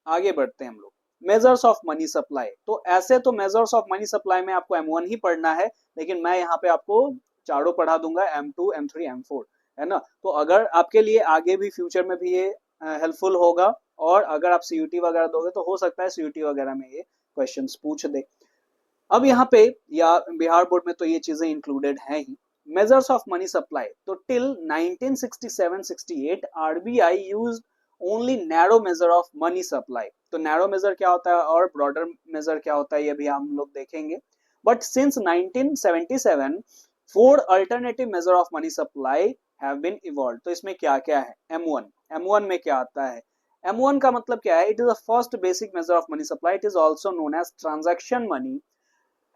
आगे बढ़ते हैं हम लोग। Measures of money supply. तो ऐसे तो मेजर्स ऑफ मनी सप्लाई में आपको M1 ही पढ़ना है, लेकिन मैं यहाँ पे आपको चारों पढ़ा दूंगा, M2, M3, M4, है ना। तो अगर आपके लिए आगे भी फ्यूचर में भी ये हेल्पफुल होगा, और अगर आप CUT वगैरह दोगे तो हो सकता है CUT वगैरह में ये क्वेश्चंस पूछ दे। अब यहाँ पे या बिहार बोर्ड में तो ये चीजें इंक्लूडेड है ही। Measures of money supply. तो till 1967-68 RBI used only narrow measure of money supply. तो नैरो मेजर क्या होता है और ब्रॉडर मेजर क्या होता है ये भी हम लोग देखेंगे। But since 1977 four alternative measure of money supply have been evolve. तो इसमें क्या क्या है? M1 में क्या आता है? M1 का मतलब क्या है? It is the first basic measure of money supply. It is also known as transaction money,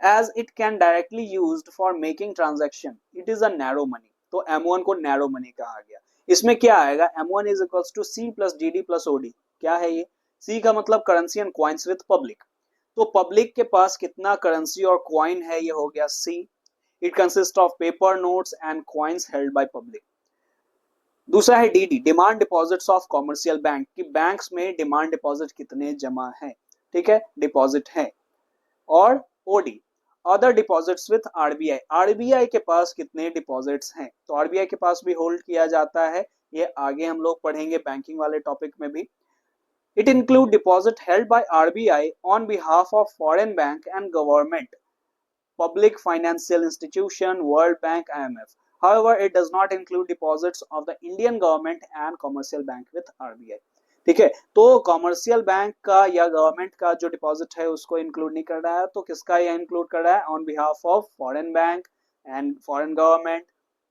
as it can directly used for making transaction. It is a narrow money. तो M1 को narrow money कहा गया। इसमें क्या आएगा? M1 is equals to C plus DD plus OD। क्या है ये? C का मतलब currency and coins with public. तो पब्लिक के पास कितना करेंसी और कॉइन है, ये हो गया C। It consist of paper notes and coins held by public. दूसरा है DD, demand deposits of commercial bank, कि बैंक्स में डिमांड डिपॉजिट कितने जमा है। ठीक है, डिपॉजिट है। और OD, other deposits with RBI, RBI के पास कितने डिपॉजिट्स हैं। तो RBI के पास भी होल्ड किया जाता है, ये आगे हम लोग पढ़ेंगे बैंकिंग वाले टॉपिक में भी। It include deposit held by RBI on behalf of foreign bank and government, public financial institution, World Bank, IMF. However, it does not include deposits of the Indian government and commercial bank with RBI. ठीक है, तो commercial bank का या government का जो deposit है उसको include नहीं कर रहा है। तो किसका ये इंक्लूड कर रहा है? On behalf of foreign bank and foreign government,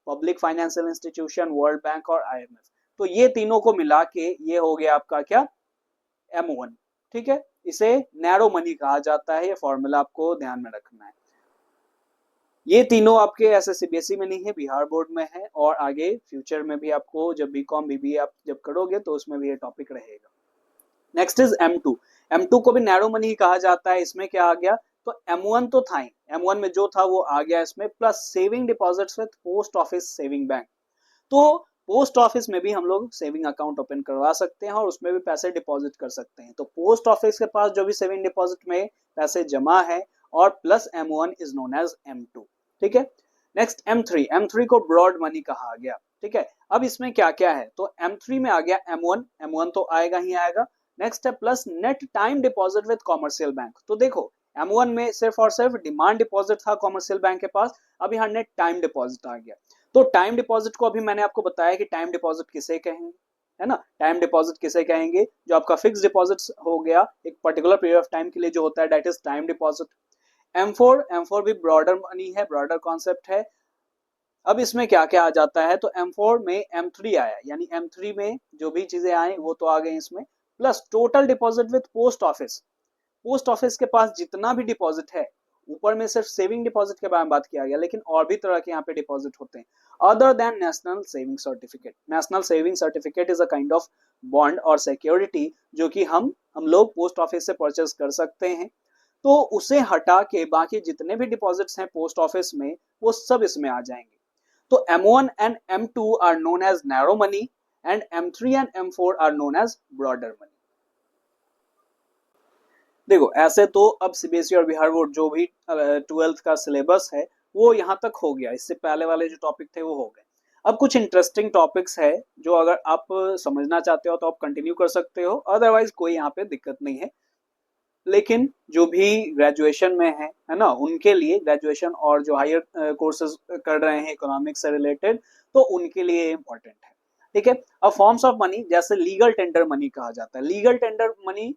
public financial institution, world bank और IMF। तो ये तीनों को मिला के ये हो गया आपका क्या? M1। ठीक है, इसे नैरो मनी कहा जाता है। ये फॉर्मूला आपको ध्यान में रखना है। ये तीनों आपके ऐसे CBSE में नहीं है, बिहार बोर्ड में है, और आगे फ्यूचर में भी आपको जब BCom BBA आप जब करोगे तो उसमें भी ये टॉपिक रहेगा। Next is M2। M2 को भी नैरो मनी कहा जाता है। इसमें क्या आ गया? तो M1 तो था ही, M1 में जो था वो आ गया इसमें, plus saving deposits with post office saving bank. तो पोस्ट ऑफिस में भी हम लोग सेविंग अकाउंट ओपन करवा सकते हैं और उसमें भी पैसे डिपॉजिट कर सकते हैं। तो पोस्ट ऑफिस के पास जो भी सेविंग डिपॉजिट में पैसे जमा है और plus M1 is known as M2। ठीक है, नेक्स्ट M3। M3 को ब्रॉड मनी कहा गया। ठीक है, अब इसमें क्या क्या है, तो M3 में आ गया M1, M1 तो आएगा ही आएगा। नेक्स्ट है plus net time deposit with commercial bank. तो देखो M1 में सिर्फ और सिर्फ डिमांड डिपॉजिट था कॉमर्शियल बैंक के पास, अब यहाँ नेट टाइम डिपॉजिट आ गया। तो टाइम डिपॉजिट को अभी मैंने आपको बताया कि टाइम डिपॉजिट किसे कहेंगे, है ना, टाइम डिपॉजिट किसे कहेंगे, जो आपका फिक्स डिपॉजिट हो गया एक पर्टिकुलर पीरियड ऑफ टाइम के लिए जो होता है, that is time deposit. M4 भी ब्रॉडर मनी है, ब्रॉडर कॉन्सेप्ट है। अब इसमें क्या क्या आ जाता है, तो M4 में M3 आया, यानी M3 में जो भी चीजें आई वो तो आ गई इसमें, plus total deposit with post office. Post office के पास जितना भी डिपॉजिट है, ऊपर में सिर्फ सेविंग डिपॉजिट के बारे में बात किया गया, लेकिन और भी तरह के यहाँ पे डिपॉजिट होते हैं other than national saving certificate. National saving certificate is a kind of bond और सिक्योरिटी जो कि हम लोग पोस्ट ऑफिस से परचेज कर सकते हैं। तो उसे हटा के बाकी जितने भी डिपॉजिट्स हैं पोस्ट ऑफिस में वो सब इसमें आ जाएंगे। तो M1 and M2 are known as narrow money and M3 and M4 are known as broader money। देखो ऐसे तो अब सीबीएसई और बिहार बोर्ड जो भी 12th का सिलेबस है वो यहाँ तक हो गया, इससे पहले वाले जो टॉपिक थे वो हो गए। अब कुछ इंटरेस्टिंग टॉपिक्स है जो अगर आप समझना चाहते हो तो आप कंटिन्यू कर सकते हो, अदरवाइज कोई यहाँ पे दिक्कत नहीं है। लेकिन जो भी ग्रेजुएशन में है ना, उनके लिए ग्रेजुएशन और जो हायर कोर्सेज कर रहे हैं इकोनॉमिक्स से रिलेटेड, तो उनके लिए इम्पोर्टेंट है। ठीक है, अब फॉर्म्स ऑफ मनी जैसे लीगल टेंडर मनी कहा जाता है। लीगल टेंडर मनी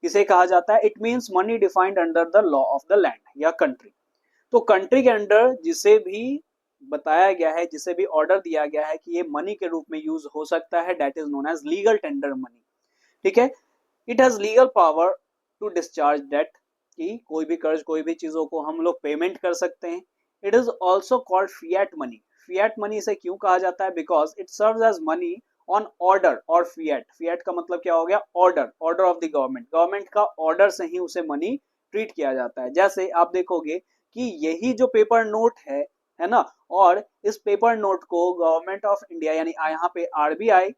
किसे कहा जाता है, it means money defined under the law of the land या कंट्री। तो कंट्री के अंडर जिसे भी बताया गया है, जिसे भी ऑर्डर दिया गया है कि ये मनी के रूप में यूज हो सकता है, that is known as legal tender money. ठीक है, it has legal power to discharge debt, कि कोई भी कर्ज कोई भी चीजों को हम लोग पेमेंट कर सकते हैं। It is also called fiat money. Fiat money से क्यों कहा जाता है, because it serves as money on order और फिएट। फिएट का मतलब क्या हो गया, order, order of the government, government का ऑर्डर से ही उसे मनी ट्रीट किया जाता है। जैसे आप देखोगे कि यही जो पेपर नोट है ना, और इस पेपर नोट को गवर्नमेंट ऑफ इंडिया यानी यहाँ पे आरबीआई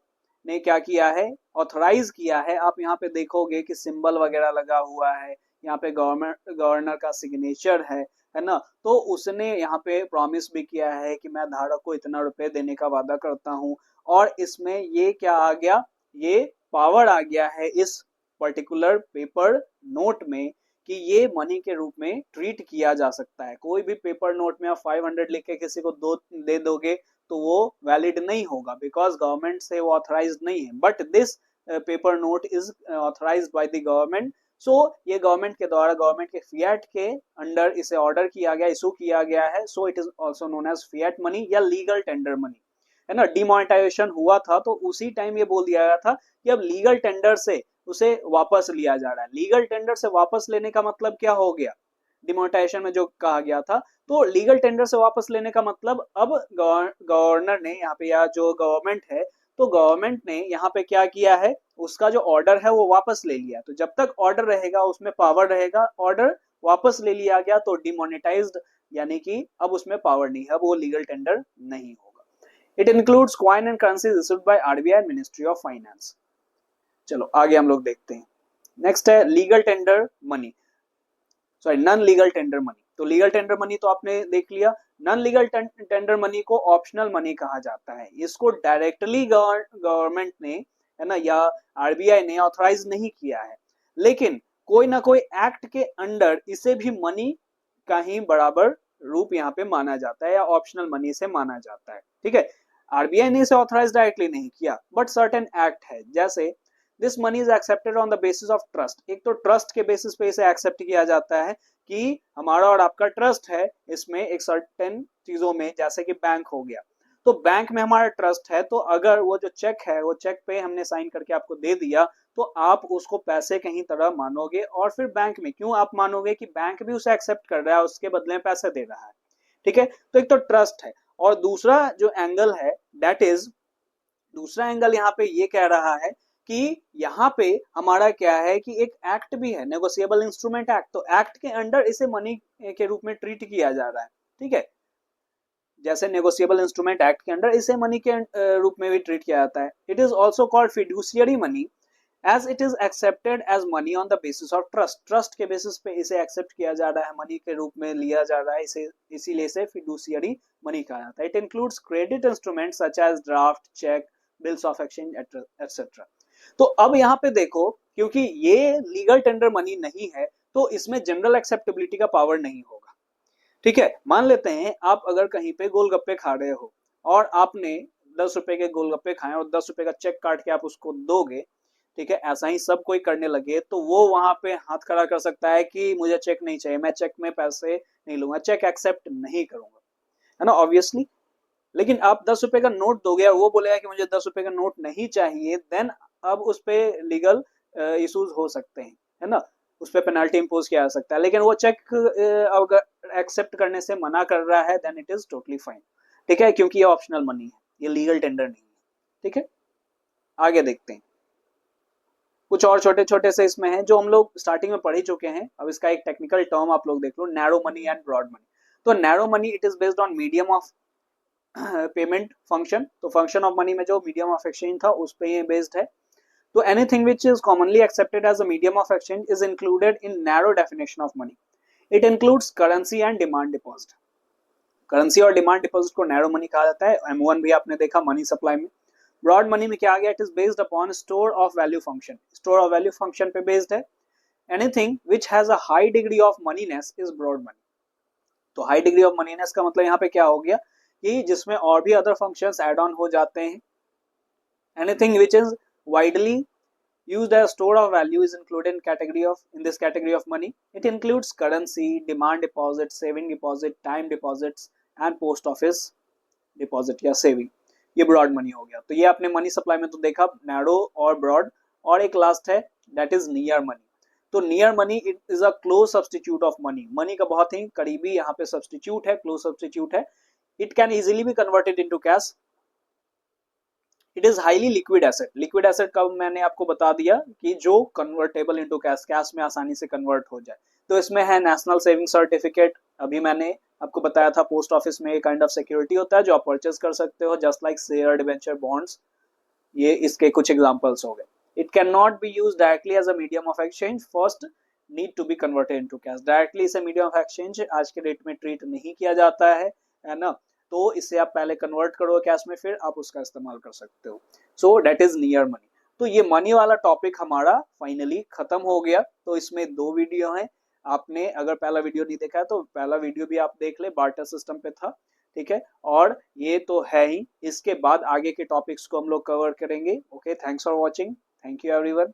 ने क्या किया है, ऑथराइज किया है। आप यहाँ पे देखोगे कि सिंबल वगैरह लगा हुआ है, यहाँ पे गवर्नर का सिग्नेचर है ना। तो उसने यहाँ पे प्रॉमिस भी किया है कि मैं धारक को इतना रुपए देने का वादा करता हूँ, और इसमें ये क्या आ गया, ये पावर आ गया है इस पर्टिकुलर पेपर नोट में कि ये मनी के रूप में ट्रीट किया जा सकता है। कोई भी पेपर नोट में आप 500 लिख के किसी को दे दोगे तो वो वैलिड नहीं होगा, बिकॉज गवर्नमेंट से वो ऑथराइज नहीं है। But this paper note is authorised by the government. So ये गवर्नमेंट के द्वारा, गवर्नमेंट के फिएट के अंडर इसे ऑर्डर किया गया, इशू किया गया है। So it is also known as fiat money या लीगल टेंडर मनी, है ना। डिमोनेटाइजेशन हुआ था तो उसी टाइम ये बोल दिया गया था कि अब लीगल टेंडर से उसे वापस लिया जा रहा है। लीगल टेंडर से वापस लेने का मतलब क्या हो गया, डिमोनेटाइजेशन में जो कहा गया था, तो लीगल टेंडर से वापस लेने का मतलब अब गवर्नर ने यहाँ पे, या जो गवर्नमेंट है, तो गवर्नमेंट ने यहाँ पे क्या किया है, उसका जो ऑर्डर है वो वापस ले लिया। तो जब तक ऑर्डर रहेगा उसमें पावर रहेगा, ऑर्डर वापस ले लिया गया तो डिमोनेटाइज्ड, यानी कि अब उसमें पावर नहीं है, अब वो लीगल टेंडर नहीं होगा। It includes coin and currencies issued by RBI, ministry of finance. चलो आगे हम लोग देखते हैं। नेक्स्ट है legal tender money, sorry non legal tender money. तो लीगल टेंडर मनी तो आपने देख लिया। नॉन लीगल टेंडर मनी को ऑप्शनल मनी कहा जाता है। इसको डायरेक्टली गवर्नमेंट ने, है ना, या आरबीआई ने ऑथराइज नहीं किया है, लेकिन कोई ना कोई एक्ट के अंडर इसे भी मनी का ही बराबर रूप यहाँ पे माना जाता है, या ऑप्शनल मनी से माना जाता है। ठीक है, आरबीआई ने इसे ऑथराइज डायरेक्टली नहीं किया, बट सर्टेन एक्ट है, जैसे this money is accepted on the basis of trust. एक तो ट्रस्ट के बेसिस पे इसे एक्सेप्ट किया जाता है कि हमारा और आपका ट्रस्ट है इसमें एक सर्टेन चीजों में, जैसे कि बैंक हो गया, तो बैंक में हमारा ट्रस्ट है, तो अगर वो जो चेक है वो चेक पे हमने साइन करके आपको दे दिया तो आप उसको पैसे कहीं तरह मानोगे, और फिर बैंक में क्यों आप मानोगे कि बैंक भी उसे एक्सेप्ट कर रहा है, उसके बदले में पैसे दे रहा है। ठीक है, तो एक तो ट्रस्ट है, और दूसरा जो एंगल है, दैट इज, दूसरा एंगल यहाँ पे ये कह रहा है कि यहाँ पे हमारा क्या है कि एक एक्ट भी है, नेगोशिएबल इंस्ट्रूमेंट एक्ट, तो एक्ट के अंडर इसे मनी के रूप में ट्रीट किया जा रहा है। ठीक है, जैसे नेगोशिएबल इंस्ट्रूमेंट एक्ट के अंडर इसे मनी के रूप में भी ट्रीट किया जाता है। It is also called fiduciary money as it is accepted as money on the basis of trust. Trust के बेसिस पे इसे एक्सेप्ट किया जा रहा है, मनी के रूप में लिया जा रहा है इसे, इसीलिए इसे फिड्यूशियरी मनी कहा जाता है। It includes credit instrument such as draft, cheque, bills of exchange etcetera. तो अब यहाँ पे देखो, क्योंकि ये लीगल टेंडर मनी नहीं है तो इसमें जनरल एक्सेप्टेबिलिटी का पावर नहीं होगा। ठीक है, मान लेते हैं आप अगर कहीं पे गोलगप्पे खा रहे हो और आपने 10 रुपए के गोलगप्पे खाए और 10 रुपए का चेक काट के आप उसको दोगे, ठीक है, ऐसा ही सब कोई करने लगे तो वो वहां पे हाथ खड़ा कर सकता है कि मुझे चेक नहीं चाहिए, मैं चेक में पैसे नहीं लूंगा, चेक एक्सेप्ट नहीं करूंगा, है ना, ऑब्वियसली। लेकिन आप 10 रुपए का नोट दोगे और वो बोलेगा कि मुझे 10 रुपए का नोट नहीं चाहिए, देन अब उस पर लीगल इश्यूज हो सकते हैं, है ना, उस पर पेनल्टी इम्पोज किया जा सकता है। लेकिन वो चेक अगर एक्सेप्ट करने से मना कर रहा है then it is totally fine. ठीक है, क्योंकि ये ऑप्शनल मनी है, ये लीगल टेंडर नहीं है। ठीक है, आगे देखते हैं। कुछ और छोटे छोटे से इसमें हैं जो हम लोग स्टार्टिंग में पढ़ ही चुके हैं। अब इसका एक टेक्निकल टर्म आप लोग देख लो, narrow money and broad money. तो narrow money it is based on medium of payment function. तो फंक्शन ऑफ मनी में जो मीडियम ऑफ एक्सचेंज था उस पे ये बेस्ड है। तो anything which is commonly accepted as a medium of exchange is included in narrow definition of money. It includes currency and demand deposit. Currency और demand deposit को नैरो मनी कहा जाता है। M1 भी आपने देखा मनी सप्लाई में। Broad money में क्या आ गया, it is based upon store of value function. Store of value function पे बेस्ड है। Anything which has a high degree of moneyness is broad money. तो हाई डिग्री ऑफ मनीनेस का मतलब यहाँ पे क्या हो गया कि जिसमें और भी अदर फंक्शंस ऐड ऑन हो जाते हैं। Anything which is widely used as store of value is included in this category of money. It includes currency, demand deposit, saving deposit, time deposits and post office deposit या saving। ये broad money हो गया। तो ये आपने money supply में तो देखा नैरो और ब्रॉड। और एक लास्ट है दैट इज नियर मनी। तो near money it is a close substitute of money. Money का बहुत ही करीबी यहाँ पे सब्सटीट्यूट है, क्लोज सब्सटीट्यूट है। It can easily be converted into cash. It is highly liquid asset. Liquid asset का मैंने आपको बता दिया कि जो कन्वर्टेबल इनटू कैश, कैश में आसानी से कन्वर्ट हो जाए। तो इसमें है नेशनल सेविंग सर्टिफिकेट, अभी मैंने आपको बताया था पोस्ट ऑफिस में एक काइंड ऑफ सिक्योरिटी होता है जो आप परचेज कर सकते हो, just like share, debenture, bonds. ये इसके कुछ एग्जांपल्स हो गए। It can not be used directly as a medium of exchange, first need to be converted into cash. Directly इसे मीडियम ऑफ एक्सचेंज आज के डेट में ट्रीट नहीं किया जाता है ना। तो इसे आप पहले कन्वर्ट करो कैश में, फिर आप उसका इस्तेमाल कर सकते हो। सो डेट इज नियर मनी। तो ये मनी वाला टॉपिक हमारा फाइनली खत्म हो गया। तो इसमें 2 वीडियो हैं। आपने अगर पहला वीडियो नहीं देखा है तो पहला वीडियो भी आप देख ले, बार्टर सिस्टम पे था। ठीक है, और ये तो है ही, इसके बाद आगे के टॉपिक्स को हम लोग कवर करेंगे। Okay, thanks for watching. Thank you everyone.